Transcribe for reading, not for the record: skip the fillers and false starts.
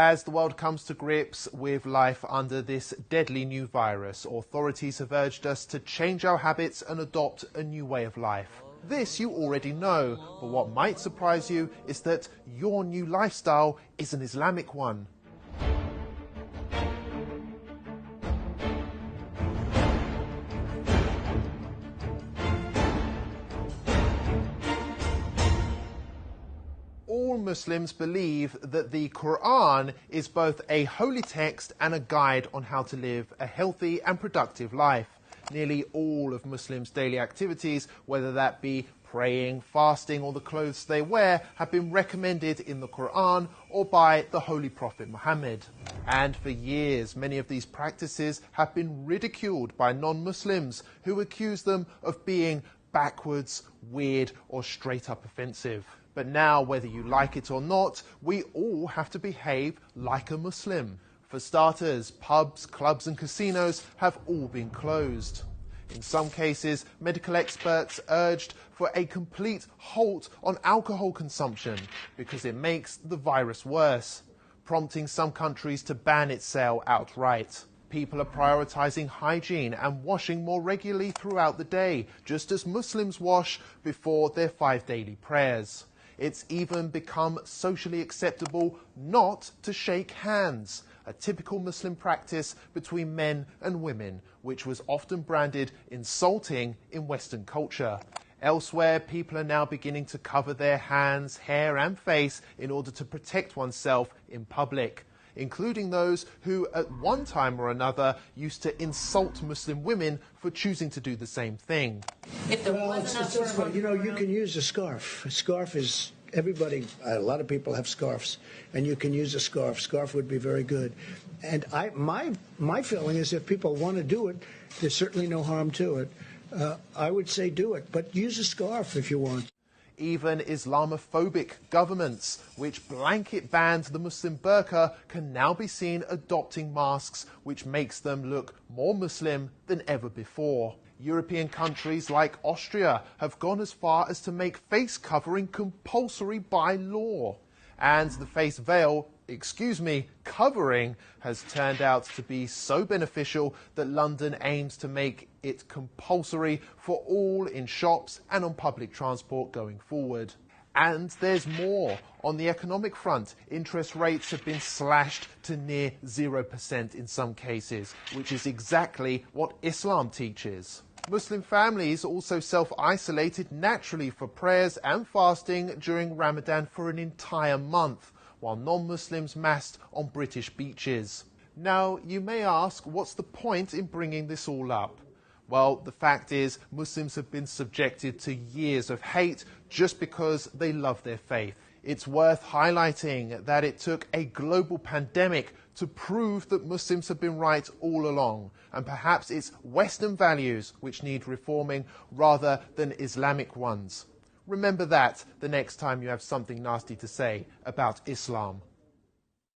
As the world comes to grips with life under this deadly new virus, authorities have urged us to change our habits and adopt a new way of life. This you already know, but what might surprise you is that your new lifestyle is an Islamic one. All Muslims believe that the Quran is both a holy text and a guide on how to live a healthy and productive life. Nearly all of Muslims' daily activities, whether that be praying, fasting, or the clothes they wear, have been recommended in the Quran or by the Holy Prophet Muhammad. And for years, many of these practices have been ridiculed by non-Muslims who accuse them of being backwards, weird, or straight up offensive. But now, whether you like it or not, we all have to behave like a Muslim. For starters, pubs, clubs and casinos have all been closed. In some cases, medical experts urged for a complete halt on alcohol consumption because it makes the virus worse, prompting some countries to ban its sale outright. People are prioritizing hygiene and washing more regularly throughout the day, just as Muslims wash before their 5 daily prayers. It's even become socially acceptable not to shake hands, a typical Muslim practice between men and women, which was often branded insulting in Western culture. Elsewhere, people are now beginning to cover their hands, hair and face in order to protect oneself in public, including those who at one time or another used to insult Muslim women for choosing to do the same thing. If there wasn't this way, you can use a scarf. A scarf is, a lot of people have scarves, and you can use a scarf. Scarf would be very good. And my feeling is if people want to do it, there's certainly no harm to it. I would say do it, but use a scarf if you want. Even Islamophobic governments, which blanket banned the Muslim burqa, can now be seen adopting masks, which makes them look more Muslim than ever before. European countries like Austria have gone as far as to make face covering compulsory by law. And the face veil, covering, has turned out to be so beneficial that London aims to make it compulsory for all in shops and on public transport going forward. And there's more. On the economic front, interest rates have been slashed to near 0% in some cases, which is exactly what Islam teaches. Muslim families also self-isolated naturally for prayers and fasting during Ramadan for an entire month, while non-Muslims massed on British beaches. Now, you may ask, what's the point in bringing this all up? Well, the fact is, Muslims have been subjected to years of hate just because they love their faith. It's worth highlighting that it took a global pandemic to prove that Muslims have been right all along, and perhaps it's Western values which need reforming rather than Islamic ones. Remember that the next time you have something nasty to say about Islam.